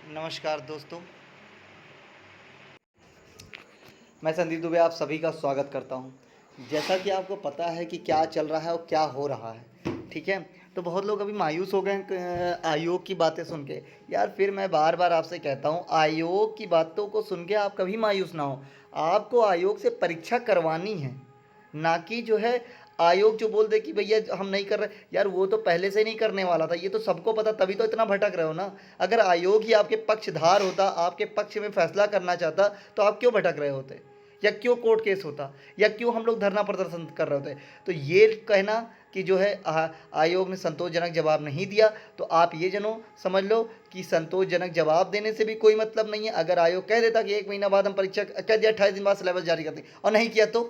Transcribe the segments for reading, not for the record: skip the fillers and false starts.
नमस्कार दोस्तों, मैं संदीप दुबे आप सभी का स्वागत करता हूं। जैसा कि आपको पता है कि क्या चल रहा है और क्या हो रहा है, ठीक है? तो बहुत लोग अभी मायूस हो गए हैं आयोग की बातें सुन के। यार फिर मैं बार बार आपसे कहता हूं, आयोग की बातों को सुन के आप कभी मायूस ना हो। आपको आयोग से परीक्षा करवानी है, ना कि जो है आयोग जो बोल दे कि भैया हम नहीं कर रहे। यार वो तो पहले से नहीं करने वाला था, ये तो सबको पता, तभी तो इतना भटक रहे हो ना। अगर आयोग ही आपके पक्षधार होता, आपके पक्ष में फैसला करना चाहता, तो आप क्यों भटक रहे होते, या क्यों कोर्ट केस होता, या क्यों हम लोग धरना प्रदर्शन कर रहे होते। तो ये कहना कि जो है आयोग ने संतोषजनक जवाब नहीं दिया, तो आप ये जनो समझ लो कि संतोषजनक जवाब देने से भी कोई मतलब नहीं है। अगर आयोग कह देता कि 1 महीना बाद हम परीक्षा, कह दिया 28 दिन बाद सिलेबस जारी कर दें, और नहीं किया तो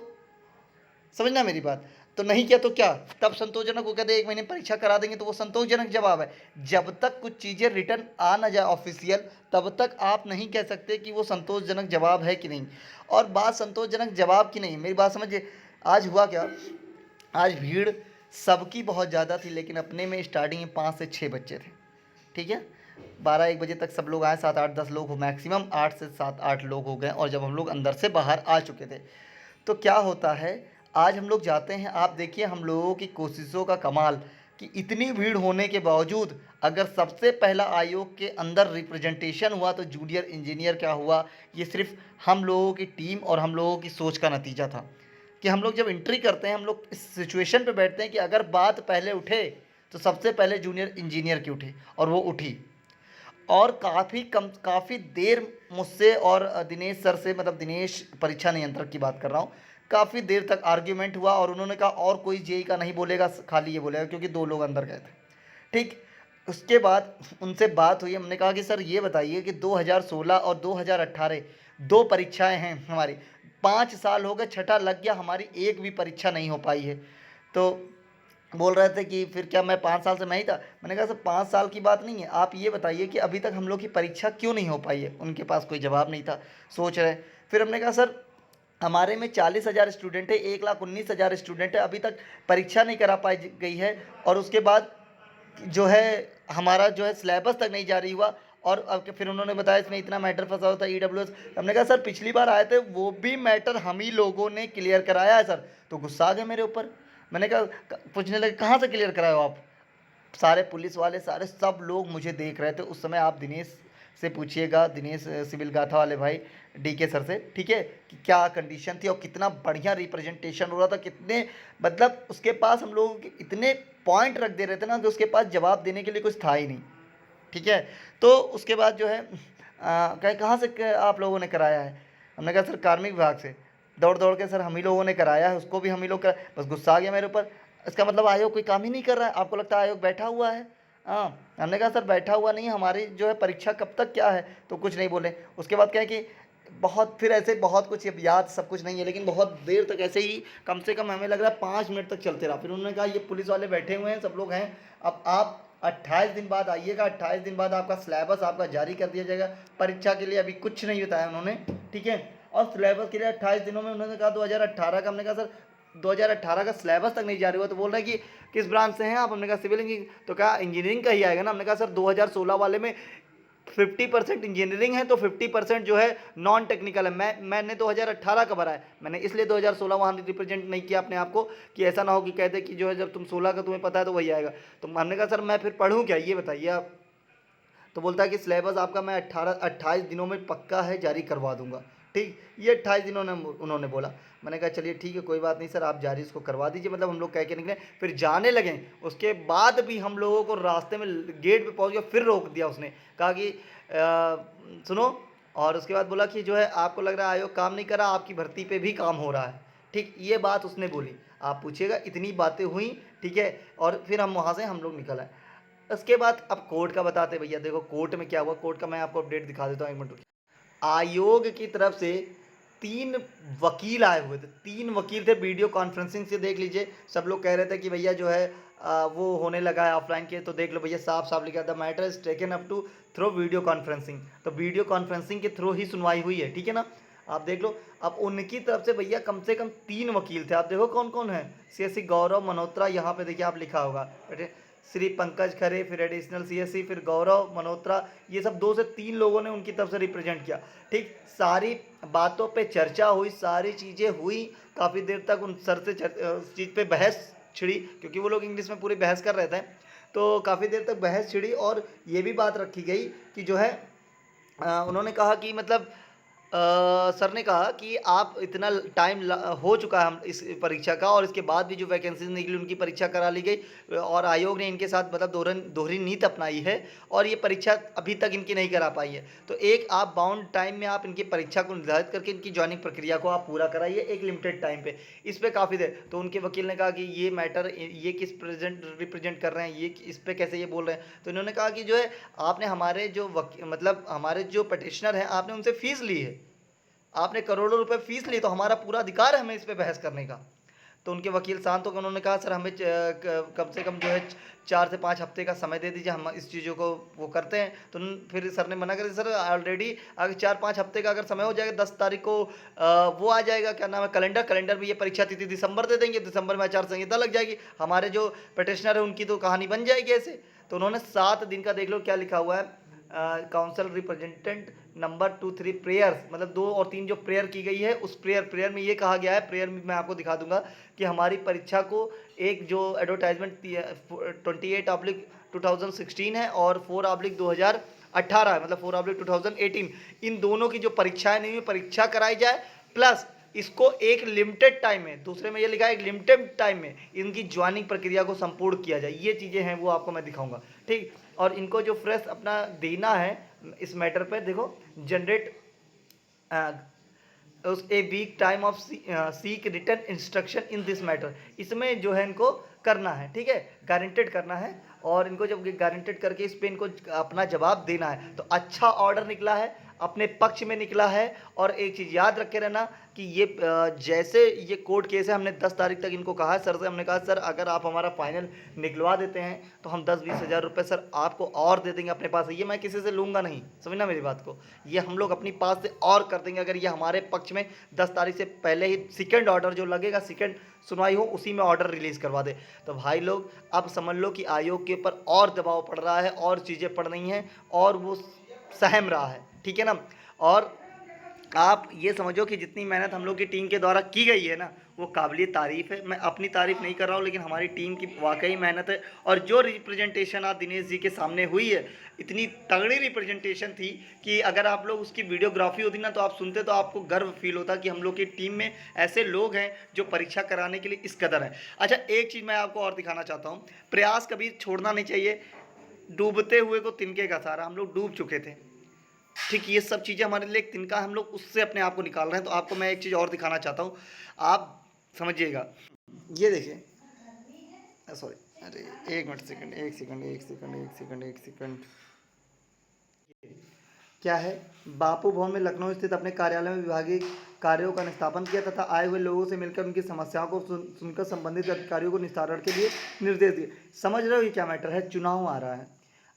समझना मेरी बात। तो नहीं किया तो क्या, तब संतोषजनक वो कहते 1 महीने परीक्षा करा देंगे, तो वो संतोषजनक जवाब है। जब तक कुछ चीज़ें रिटर्न आ ना जाए ऑफिशियल, तब तक आप नहीं कह सकते कि वो संतोषजनक जवाब है कि नहीं। और बात संतोषजनक जवाब की नहीं, मेरी बात समझिए। आज हुआ क्या, आज भीड़ सबकी बहुत ज़्यादा थी, लेकिन अपने में स्टार्टिंग में 5 से 6 बच्चे थे, ठीक है? 12-1 बजे तक सब लोग आए, 7-8-10 लोग हो मैक्सिमम, 8 से 7-8 लोग हो गए। और जब हम लोग अंदर से बाहर आ चुके थे, तो क्या होता है, आज हम लोग जाते हैं, आप देखिए हम लोगों की कोशिशों का कमाल कि इतनी भीड़ होने के बावजूद अगर सबसे पहला आयोग के अंदर रिप्रेजेंटेशन हुआ, तो जूनियर इंजीनियर क्या हुआ, ये सिर्फ हम लोगों की टीम और हम लोगों की सोच का नतीजा था। कि हम लोग जब एंट्री करते हैं, हम लोग इस सिचुएशन पे बैठते हैं कि अगर बात पहले उठे, तो सबसे पहले जूनियर इंजीनियर की उठी, और वो उठी। और काफ़ी देर मुझसे और दिनेश सर से, मतलब दिनेश परीक्षा नियंत्रक की बात कर रहा हूँ, काफ़ी देर तक आर्ग्यूमेंट हुआ। और उन्होंने कहा और कोई जेई का नहीं बोलेगा, खाली ये बोलेगा, क्योंकि 2 लोग अंदर गए थे, ठीक। उसके बाद उनसे बात हुई, हमने कहा कि सर ये बताइए कि 2016 और 2018 दो परीक्षाएं हैं हमारी, 5 साल हो गए, छठा लग गया, हमारी एक भी परीक्षा नहीं हो पाई है। तो बोल रहे थे कि फिर क्या मैं 5 साल से मैं ही था। मैंने कहा सर 5 साल की बात नहीं है, आप ये बताइए कि अभी तक हम लोग की परीक्षा क्यों नहीं हो पाई है। उनके पास कोई जवाब नहीं था, सोच रहे। फिर हमने कहा सर हमारे में 40,000 स्टूडेंट है, 1,19,000 स्टूडेंट है, अभी तक परीक्षा नहीं करा पाई गई है। और उसके बाद जो है हमारा जो है सिलेबस तक नहीं जारी हुआ। और अब फिर उन्होंने बताया इसमें इतना मैटर फंसा होता है, ईडब्ल्यूएस। हमने कहा सर पिछली बार आए थे, वो भी मैटर हम ही लोगों ने क्लियर कराया है सर। तो गुस्सा आ गए मेरे ऊपर। मैंने कहा, पूछने लगे कहाँ से क्लियर कराए हो आप। सारे पुलिस वाले, सारे सब लोग मुझे देख रहे थे उस समय। आप दिनेश से पूछिएगा, दिनेश सिविल गाथा वाले भाई, डीके सर से, ठीक है, कि क्या कंडीशन थी और कितना बढ़िया रिप्रेजेंटेशन हो रहा था, कितने मतलब उसके पास हम लोगों के इतने पॉइंट रख दे रहे थे ना कि उसके पास जवाब देने के लिए कुछ था ही नहीं, ठीक है। तो उसके बाद जो है कहे कहाँ से आप लोगों ने कराया है। हमने कहा सर कार्मिक विभाग से। दौड़ दौड़ के सर हम ही लोगों ने कराया है, उसको भी हम ही लोग बस गुस्सा आ गया मेरे ऊपर। इसका मतलब आयोग कोई काम ही नहीं कर रहा है, आपको लगता है आयोग बैठा हुआ है। हाँ, हमने कहा सर बैठा हुआ नहीं, हमारी जो है परीक्षा कब तक क्या है, तो कुछ नहीं बोले। उसके बाद कहें कि बहुत फिर ऐसे बहुत कुछ, अब याद सब कुछ नहीं है, लेकिन बहुत देर तक ऐसे ही, कम से कम हमें लग रहा है 5 मिनट तक चलते रहा। फिर उन्होंने कहा ये पुलिस वाले बैठे हुए हैं, सब लोग हैं, अब आप 28 दिन बाद आइएगा, 28 दिन बाद आपका सिलेबस आपका जारी कर दिया जाएगा। परीक्षा के लिए अभी कुछ नहीं बताया उन्होंने, ठीक है। और सिलेबस के लिए 28 दिनों में उन्होंने कहा 2018 का। हमने कहा सर 2018 का सिलेबस तक नहीं जारी हुआ। तो बोल रहे हैं कि किस ब्रांच से हैं आप। हमने कहा सिविल इंजीनियरिंग। तो कहा इंजीनियरिंग का ही आएगा ना। हमने कहा सर 2016 वाले में 50% इंजीनियरिंग है, तो 50% जो है नॉन टेक्निकल है। मैंने 2018 का भरा है, मैंने इसलिए 2016 वहाँ रिप्रेजेंट नहीं किया अपने आप को, कि ऐसा ना हो कि कहते कि जो है जब तुम 16 का तुम्हें पता है तो वही आएगा। तो हमने कहा सर मैं फिर पढ़ूँ क्या, ये बताइए आप। तो बोलता है कि सिलेबस आपका मैं 28 दिनों में पक्का है, जारी करवा दूंगा, ठीक। ये 28 दिनों ने उन्होंने बोला। मैंने कहा चलिए ठीक है, कोई बात नहीं सर, आप जारी इसको करवा दीजिए। मतलब हम लोग कह के निकले, फिर जाने लगे। उसके बाद भी हम लोगों को रास्ते में गेट पे पहुंच गया, फिर रोक दिया उसने, कहा कि सुनो। और उसके बाद बोला कि जो है आपको लग रहा है आयोग काम नहीं कर रहा, आपकी भर्ती पे भी काम हो रहा है, ठीक। ये बात उसने बोली, आप पूछिएगा, इतनी बातें हुई, ठीक है। और फिर हम वहाँ से हम लोग निकल आए। उसके बाद अब कोर्ट का बताते भैया, देखो कोर्ट में क्या हुआ। कोर्ट का मैं आपको अपडेट दिखा देता हूँ, 1 मिनट रुकिए। आयोग की तरफ से 3 वकील आए हुए थे, 3 वकील थे, वीडियो कॉन्फ्रेंसिंग से देख लीजिए। सब लोग कह रहे थे कि भैया जो है वो होने लगा है ऑफलाइन के, तो देख लो भैया, साफ साफ लिखा था matter is taken up to through video conferencing. तो वीडियो कॉन्फ्रेंसिंग के थ्रू ही सुनवाई हुई है, ठीक है ना। आप देख लो। अब उनकी तरफ से भैया कम से कम 3 वकील थे। आप देखो कौन कौन है। CSC गौरव मल्होत्रा, यहाँ पे देखिए आप लिखा होगा, श्री पंकज खरे, फिर एडिशनल सीएससी, फिर गौरव मल्होत्रा, ये सब 2 से 3 लोगों ने उनकी तरफ से रिप्रेजेंट किया। ठीक, सारी बातों पे चर्चा हुई, सारी चीज़ें हुई, काफ़ी देर तक उन सर से उस चीज़ पे बहस छिड़ी, क्योंकि वो लोग इंग्लिश में पूरी बहस कर रहे थे, तो काफ़ी देर तक बहस छिड़ी और ये भी बात रखी गई कि जो है उन्होंने कहा कि मतलब सर ने कहा कि आप इतना टाइम हो चुका है हम इस परीक्षा का, और इसके बाद भी जो वैकेंसीज निकली उनकी परीक्षा करा ली गई, और आयोग ने इनके साथ मतलब दोहरी नीति अपनाई है, और ये परीक्षा अभी तक इनकी नहीं करा पाई है। तो एक आप बाउंड टाइम में आप इनकी परीक्षा को निर्धारित करके इनकी ज्वाइनिंग प्रक्रिया को आप पूरा कराइए एक लिमिटेड टाइम पे। इस पर काफ़ी देर तो उनके वकील ने कहा कि ये मैटर, ये किस रिप्रेजेंट कर रहे हैं, ये इस पर कैसे ये बोल रहे हैं। तो इन्होंने कहा कि जो है आपने हमारे जो मतलब हमारे जो पटिशनर हैं, आपने उनसे फीस ली है, आपने करोड़ों रुपए फीस ली, तो हमारा पूरा अधिकार है हमें इस पे बहस करने का। तो उनके वकील शांत होकर उन्होंने कहा सर हमें कम से कम जो है 4 से 5 हफ्ते का समय दे दीजिए, हम इस चीज़ों को वो करते हैं। तो फिर सर ने मना कर दिया, सर ऑलरेडी अगर 4-5 हफ्ते का अगर समय हो जाएगा, 10 तारीख को वो आ जाएगा, क्या नाम है, कैलेंडर में ये परीक्षा तिथि दिसंबर दे देंगे, दिसंबर में आचार संहिता लग जाएगी, हमारे जो पटिशनर है उनकी तो कहानी बन जाएगी ऐसे। तो उन्होंने 7 दिन का, देख लो क्या लिखा हुआ है, काउंसिल रिप्रेजेंटेंट नंबर 2-3 प्रेयर्स, मतलब 2 और 3 जो प्रेयर की गई है, उस प्रेयर में ये कहा गया है, प्रेयर में मैं आपको दिखा दूंगा कि हमारी परीक्षा को एक जो एडवर्टाइजमेंट 28/2016 है और 4/2018 है, मतलब 4/2018, इन दोनों की जो परीक्षाएं नहीं हुई, परीक्षा कराई जाए, प्लस इसको एक लिमिटेड टाइम में, दूसरे में ये लिखा है एक लिमिटेड टाइम में इनकी ज्वाइनिंग प्रक्रिया को संपूर्ण किया जाए। ये चीज़ें हैं वो आपको मैं दिखाऊंगा, ठीक। और इनको जो फ्रेश अपना देना है इस मैटर पर, देखो generate us a week time of seek return instruction in this matter, इसमें जो है इनको करना है, ठीक है, गारंटेड करना है, और इनको जब गारंटेड करके इस पे इनको अपना जवाब देना है। तो अच्छा ऑर्डर निकला है, अपने पक्ष में निकला है। और एक चीज़ याद रखे रहना कि ये जैसे ये कोर्ट केस है, हमने 10 तारीख तक इनको कहा है, सर से हमने कहा सर अगर आप हमारा फाइनल निकलवा देते हैं तो हम 10-20 हज़ार रुपये सर आपको और दे देंगे अपने पास से, ये मैं किसी से लूँगा नहीं, समझना मेरी बात को, ये हम लोग अपनी पास से और कर देंगे अगर ये हमारे पक्ष में 10 तारीख से पहले ही सेकेंड ऑर्डर जो लगेगा, सेकेंड सुनवाई हो, उसी में ऑर्डर रिलीज़ करवा दे। तो भाई लोग अब समझ लो कि आयोग के ऊपर और दबाव पड़ रहा है, और चीज़ें पड़ रही हैं, और वो सहम रहा है, ठीक है ना। और आप ये समझो कि जितनी मेहनत हम लोग की टीम के द्वारा की गई है ना, वो काबिल तारीफ़ है। मैं अपनी तारीफ़ नहीं कर रहा हूँ, लेकिन हमारी टीम की वाकई मेहनत है। और जो रिप्रेजेंटेशन आज दिनेश जी के सामने हुई है, इतनी तगड़ी रिप्रेजेंटेशन थी कि अगर आप लोग उसकी वीडियोग्राफी होती ना, तो आप सुनते तो आपको गर्व फील होता कि हम लोग की टीम में ऐसे लोग हैं जो परीक्षा कराने के लिए इस कदर हैं। अच्छा, एक चीज़ मैं आपको और दिखाना चाहता हूँ, प्रयास कभी छोड़ना नहीं चाहिए। डूबते हुए को तिनके का सहारा, हम लोग डूब चुके थे, ठीक, ये सब चीज़ें हमारे लिए एक तिनका, हम लोग उससे अपने आप को निकाल रहे हैं। तो आपको मैं एक चीज़ और दिखाना चाहता हूँ, आप समझिएगा। ये देखिए, सॉरी, अरे एक मिनट, एक सेकंड, क्या है, बापू भवन में लखनऊ स्थित अपने कार्यालय में विभागीय कार्यों का निष्पादन किया तथा आए हुए लोगों से मिलकर उनकी समस्याओं को सुनकर संबंधित अधिकारियों को निस्तारण के लिए निर्देश दिए। समझ रहे हो ये क्या मैटर है, चुनाव आ रहा है,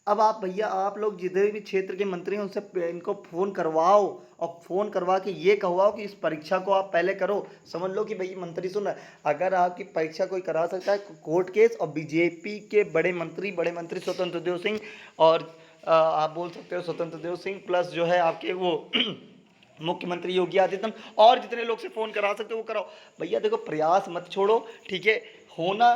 अब आप भैया आप लोग जितने भी क्षेत्र के मंत्री हैं उनसे इनको फ़ोन करवाओ, और फ़ोन करवा के ये कहवाओ कि इस परीक्षा को आप पहले करो। समझ लो कि भाई मंत्री सुन रहा है, अगर आपकी परीक्षा कोई करा सकता है कोर्ट केस, और बीजेपी के बड़े मंत्री स्वतंत्र देव सिंह, और आप बोल सकते हो स्वतंत्र देव सिंह प्लस जो है आपके वो मुख्यमंत्री योगी आदित्यनाथ, और जितने लोग से फ़ोन करा सकते हो वो कराओ। भैया देखो, प्रयास मत छोड़ो, ठीक है, होना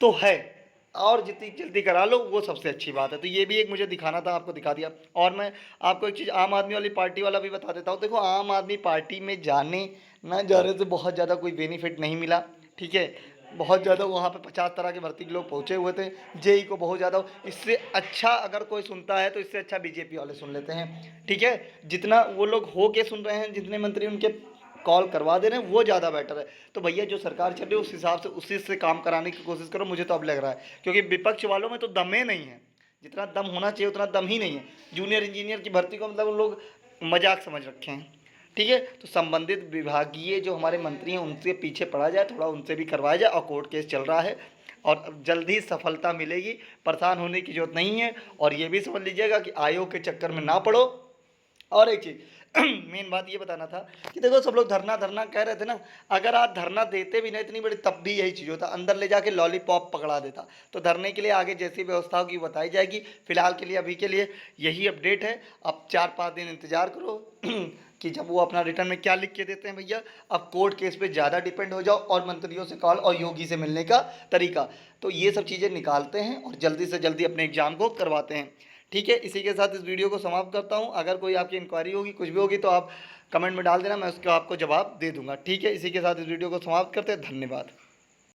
तो है, और जितनी जल्दी करा लो वो सबसे अच्छी बात है। तो ये भी एक मुझे दिखाना था, आपको दिखा दिया। और मैं आपको एक चीज़ आम आदमी वाली पार्टी वाला भी बता देता हूँ। देखो, आम आदमी पार्टी में जाने ना जाने से बहुत ज़्यादा कोई बेनिफिट नहीं मिला, ठीक है, बहुत ज़्यादा वहाँ पे 50 तरह के भर्ती के लोग पहुँचे हुए थे, जेई को बहुत ज़्यादा, इससे अच्छा अगर कोई सुनता है तो इससे अच्छा बीजेपी वाले सुन लेते हैं, ठीक है, जितना वो लोग हो के सुन रहे हैं, जितने मंत्री उनके कॉल करवा दे रहे हैं वो ज़्यादा बेटर है। तो भैया जो सरकार चल रही है उस हिसाब से उसी से काम कराने की कोशिश करो, मुझे तो अब लग रहा है, क्योंकि विपक्ष वालों में तो दम ही नहीं है, जितना दम होना चाहिए उतना दम ही नहीं है। जूनियर इंजीनियर की भर्ती को मतलब उन लोग मजाक समझ रखे हैं, ठीक है। तो संबंधित विभागीय जो हमारे मंत्री हैं उनसे पीछे पड़ा जाए, थोड़ा उनसे भी करवाया जाए, और कोर्ट केस चल रहा है और जल्द ही सफलता मिलेगी, परेशान होने की जरूरत नहीं है। और ये भी समझ लीजिएगा कि आयोग के चक्कर में ना पड़ो। और एक चीज़, मेन बात ये बताना था कि देखो सब लोग धरना धरना कह रहे थे ना, अगर आप धरना देते भी ना इतनी बड़ी तब भी यही चीज़ होता, अंदर ले जाके लॉलीपॉप पकड़ा देता। तो धरने के लिए आगे जैसी व्यवस्था होगी बताई जाएगी। फिलहाल के लिए अभी के लिए यही अपडेट है। अब 4-5 दिन इंतजार करो कि जब वो अपना रिटर्न में क्या लिख के देते हैं भैया। अब कोर्ट केस पे ज़्यादा डिपेंड हो जाओ और मंत्रियों से कॉल और योगी से मिलने का तरीका, तो ये सब चीज़ें निकालते हैं और जल्दी से जल्दी अपने एग्ज़ाम को करवाते हैं। ठीक है, इसी के साथ इस वीडियो को समाप्त करता हूँ। अगर कोई आपकी इंक्वायरी होगी, कुछ भी होगी, तो आप कमेंट में डाल देना, मैं उसका आपको जवाब दे दूंगा। ठीक है, इसी के साथ इस वीडियो को समाप्त करते हैं। धन्यवाद।